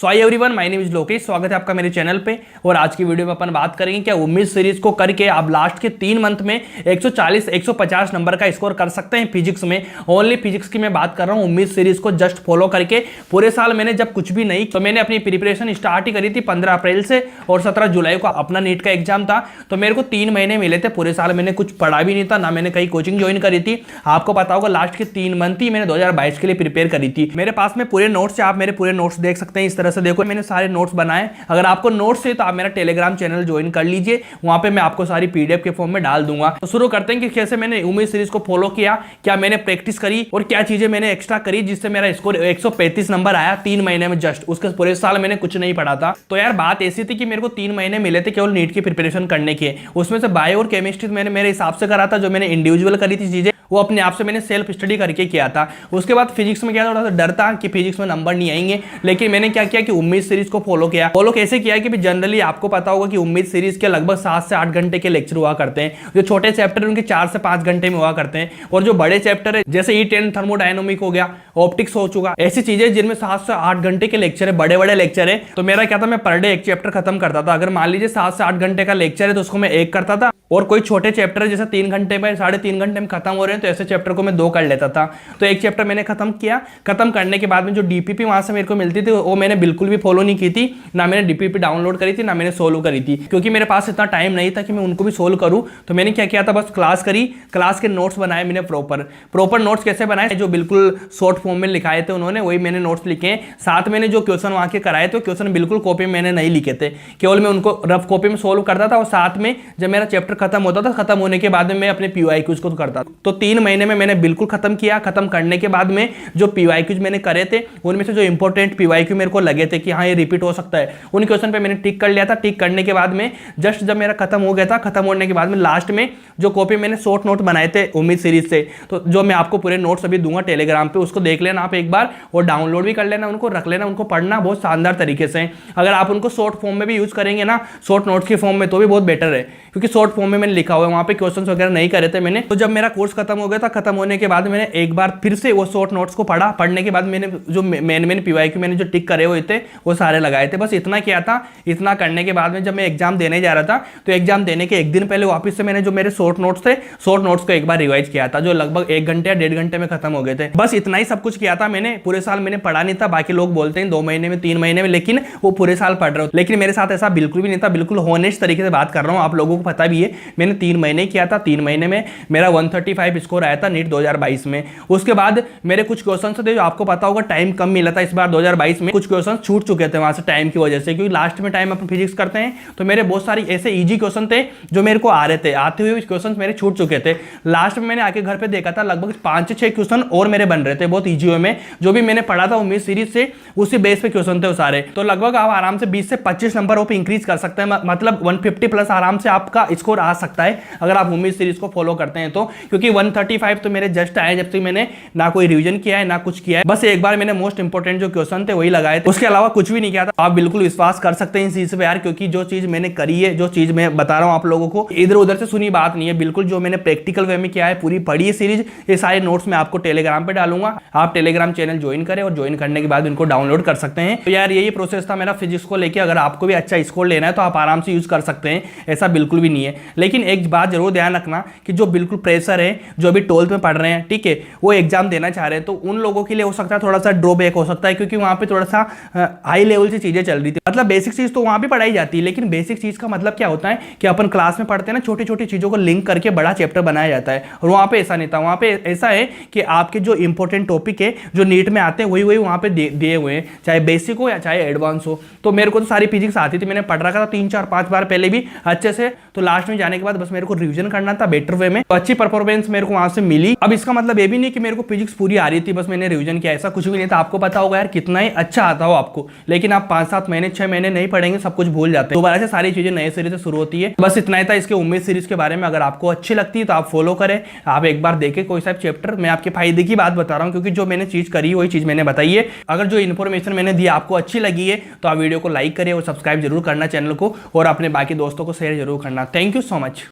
So hi everyone, my name is Lokesh. स्वागत है आपका मेरे चैनल पे। और आज की वीडियो में अपन बात करेंगे क्या उम्मीद सीरीज को करके आप लास्ट के 3 मंथ में 140 150 नंबर का स्कोर कर सकते हैं फिजिक्स में। ओनली फिजिक्स की मैं बात कर रहा हूँ। उम्मीद सीरीज को जस्ट फॉलो करके पूरे साल मैंने जब कुछ भी नहीं तो मैंने अपनी प्रिपरेशन स्टार्ट ही करी थी 15 अप्रैल से, और 17 जुलाई को अपना नीट का एग्जाम था। तो मेरे को 3 महीने मिले थे। पूरे साल मैंने कुछ पढ़ा भी नहीं था, ना मैंने कहीं कोचिंग ज्वाइन करी थी। आपको पता होगा लास्ट के 3 मंथ ही मैंने 2022 के लिए प्रिपेयर करी थी। मेरे पास में पूरे नोट्स है, आप मेरे पूरे नोट्स देख सकते हैं। इस तरह से देखो, मैंने सारे नोट्स बनाए। अगर आपको नोट्स है तो आप मेरा टेलीग्राम चैनल ज्वाइन कर लीजिए, वहां पे मैं आपको सारी पीडीएफ के फॉर्म में डाल दूंगा। तो शुरू करते हैं कि कैसे मैंने उम्मीद सीरीज को फॉलो किया, क्या मैंने प्रैक्टिस करी और क्या चीजें मैंने एक्स्ट्रा करी जिससे मेरा स्कोर 135 नंबर आया 3 महीने में जस्ट। उसके पूरे साल मैंने कुछ नहीं पढ़ा था। तो यार बात ऐसी थी कि मेरे को 3 महीने मिले थे केवल नीट की प्रिपरेशन करने के। उसमें से बायो और केमिस्ट्री मैंने मेरे हिसाब से करा था, जो मैंने इंडिविजुअल करी थी चीजें वो अपने आप से मैंने सेल्फ स्टडी करके किया था। उसके बाद फिजिक्स में क्या थोड़ा सा डर था कि फिजिक्स में नंबर नहीं आएंगे, लेकिन मैंने क्या किया कि उम्मीद सीरीज को फॉलो किया। फॉलो कैसे किया कि जनरली आपको पता होगा कि उम्मीद सीरीज के लगभग 7 से 8 घंटे के लेक्चर हुआ करते हैं। जो छोटे चैप्टर उनके 4 से 5 घंटे में हुआ करते हैं, और जो बड़े चैप्टर है जैसे E10 थर्मोडायनामिक हो गया, ऑप्टिक्स हो चुका, ऐसी चीजें जिनमें 7 से 8 घंटे के लेक्चर है, बड़े बड़े लेक्चर है। तो मेरा क्या था, मैं पर डे एक चैप्टर खत्म करता था। अगर मान लीजिए 7 से 8 घंटे का लेक्चर है तो उसको मैं एक करता था, और कोई छोटे चैप्टर है जैसे 3 घंटे में 3.5 घंटे में खत्म हो रहे हैं तो ऐसे चैप्टर को मैं 2 कर लेता था। तो एक चैप्टर मैंने खत्म किया। खत्म करने के बाद में जो डीपीपी वहां से मेरे को मिलती थी वो मैंने बिल्कुल भी फॉलो नहीं की थी। ना मैंने डीपीपी डाउनलोड करी थी, ना मैंने सोल्व करी थी, क्योंकि मेरे पास इतना टाइम नहीं था कि मैं उनको भी सोल्व करूं। तो मैंने क्या किया था, बस क्लास करी, क्लास के नोट्स बनाए मैंने। प्रॉपर नोट्स कैसे बनाए, जो बिल्कुल शॉर्ट फॉर्म में लिखाए थे उन्होंने, वही मैंने नोट्स लिखे। साथ मैंने जो क्वेश्चन वहां के कराए थे क्वेश्चन बिल्कुल कॉपी में मैंने नहीं लिखे थे, केवल मैं उनको रफ कॉपी में सोल्व करता था। और साथ में जब मेरा चैप्टर खत्म होता था, खत्म होने के बाद में मैं अपने PYQs को करता था। तो 3 महीने में मैंने बिल्कुल खत्म किया। खत्म करने के बाद में जो PYQs मैंने करे थे उनमें से जो इंपॉर्टेंट PYQ मेरे को लगे थे कि हाँ ये रिपीट हो सकता है, उन क्वेश्चन पे मैंने टिक कर लिया था। टिक करने के बाद में जस्ट जब मेरा खत्म हो गया था, खत्म होने के बाद में लास्ट में जो कॉपी मैंने शॉर्ट नोट बनाए थे उम्मीद सीरीज से, तो जो मैं आपको पूरे नोट्स अभी दूंगा टेलीग्राम पे, उसको देख लेना आप एक बार, और डाउनलोड भी कर लेना, उनको रख लेना, उनको पढ़ना बहुत शानदार तरीके से। अगर आप उनको शॉर्ट फॉर्म में भी यूज करेंगे ना, शॉर्ट नोट्स के फॉर्म में, तो भी बहुत बेटर है, क्योंकि शॉर्ट फॉर्म में मैंने लिखा हुआ है, वहां पे क्वेश्चंस वगैरह नहीं करे थे मैंने। तो जब मेरा कोर्स खत्म हो गया था, खत्म होने के बाद मैंने एक बार फिर से वो शॉर्ट नोट्स को पढ़ा। पढ़ने के बाद मैंने जो मेन PYQ मैंने जो टिक करे हुए थे वो सारे लगाए थे। बस इतना किया था। इतना करने के बाद में जब मैं एग्जाम देने जा रहा था, तो एग्जाम देने के एक दिन पहले वापस से मैंने जो मेरे शॉर्ट नोट्स थे, शॉर्ट नोट्स को एक बार रिवाइज किया था, जो लगभग 1 घंटे या 1.5 घंटे में खत्म हो गए थे। बस इतना ही सब कुछ किया था मैंने। पूरे साल मैंने पढ़ा नहीं था। बाकी लोग बोलते हैं 2 महीने में 3 महीने में, लेकिन वो पूरे साल पढ़ रहे हो, लेकिन मेरे साथ ऐसा बिल्कुल भी नहीं था। बिल्कुल होनेस्ट तरीके से बात कर रहा हूँ, आप लोगों को पता भी है। मैंने 3 महीने किया था। 3 महीने में मेरा 135 स्कोर आया था नीट 2022 में। उसके बाद मेरे कुछ क्वेश्चन थे जो आपको पता होगा टाइम कम मिला था इस बार 2022 में। कुछ क्वेश्चन छूट चुके थे वहां से टाइम की वजह से, क्योंकि लास्ट में टाइम अपन फिजिक्स करते हैं। तो मेरे बहुत सारी ऐसे इजी क्वेश्चन थे जो मेरे को आ रहे थे, आते हुए क्वेश्चन मेरे छूट चुके थे। लास्ट में मैंने आके घर पे देखा था, लगभग 5 से 6 क्वेश्चन और मेरे बन रहे थे बहुत इजी वे में। जो भी मैंने पढ़ा था उम्मीद सीरीज से, उसी बेस पे क्वेश्चन थे वो सारे। तो लगभग आप आराम से 20 से 25 नंबर पे इंक्रीज कर सकते हैं, मतलब 150 प्लस आराम से आपका स्कोर आ सकता है अगर आप उम्मीद सीरीज को फॉलो करते हैं तो। क्योंकि 135 तो मेरे जस्ट आए जब तक मैंने ना कोई रिवीजन किया है ना कुछ किया है। बस एक बार मैंने मोस्ट इंपोर्टेंट जो क्वेश्चन थे वही लगाए थे, उसके अलावा कुछ भी नहीं किया था। आप बिल्कुल विश्वास कर सकते हैं इस चीज पे यार, क्योंकि जो चीज मैंने करी है, जो चीज मैं बता रहा हूं आप लोगों को, इधर उधर से सुनी बात नहीं है। बिल्कुल जो मैंने प्रैक्टिकल वे में किया है, पूरी पढ़ी है सीरीज। ये सारे नोट्स मैं आपको टेलीग्राम पे डालूंगा। आप टेलीग्राम चैनल ज्वाइन करें, और ज्वाइन करने के बाद इनको डाउनलोड कर सकते हैं। तो यार यही प्रोसेस था मेरा फिजिक्स को लेकर। अगर आपको भी अच्छा स्कोर लेना है तो आप आराम से यूज कर सकते हैं, ऐसा बिल्कुल भी नहीं है। लेकिन एक बात जरूर ध्यान रखना कि जो बिल्कुल प्रेशर है, जो अभी 12th में पढ़ रहे हैं, ठीक है, वो एग्जाम देना चाह रहे हैं, तो उन लोगों के लिए हो सकता है थोड़ा सा ड्रॉबैक हो सकता है, क्योंकि वहां पे थोड़ा सा हाई लेवल से चीजें चल रही थी। मतलब बेसिक चीज तो वहां भी पढ़ाई जाती है, लेकिन बेसिक चीज का मतलब क्या होता है कि अपन क्लास में पढ़ते हैं ना, छोटी छोटी चीजों को लिंक करके बड़ा चैप्टर बनाया जाता है। और वहां पे ऐसा नहीं था। वहां पे ऐसा है कि आपके जो इंपॉर्टेंट टॉपिक है, जो नीट में आते हैं, वही वही वहां पे दिए हुए हैं, चाहे बेसिक हो या चाहे एडवांस हो। तो मेरे को तो सारी फिजिक्स आती थी, मैंने पढ़ रखा था 3 4 5 बार पहले भी अच्छे से। तो लास्ट में जाने के बाद बस मेरे को रिविजन करना था बेटर वे में, तो अच्छी परफॉर्मेंस मेरे को वहां से मिली। अब इसका मतलब ये भी नहीं कि मेरे को फिजिक्स पूरी आ रही थी, बस मैंने रिवीजन किया, ऐसा कुछ भी नहीं था। आपको पता होगा यार कितना ही अच्छा आता हो आपको, लेकिन आप 5-7 महीने 6 महीने नहीं पढ़ेंगे, सब कुछ भूल जाते हैं। दोबारा से सारी चीजें नए सिरे से शुरू होती है। बस इतना ही था इसके उम्मीद सीरीज के बारे में। अगर आपको अच्छी लगती है तो आप फॉलो करें, आप एक बार देखें कोई सा चैप्टर। मैं आपके फायदे की बात बता रहा हूँ, क्योंकि जो मैंने चीज करी वही चीज मैंने बताई है। अगर जो इन्फॉर्मेशन मैंने दी आपको अच्छी लगी है तो आप वीडियो को लाइक करें और सब्सक्राइब जरूर करना चैनल को, और अपने बाकी दोस्तों को शेयर जरूर करना। Thank you so much.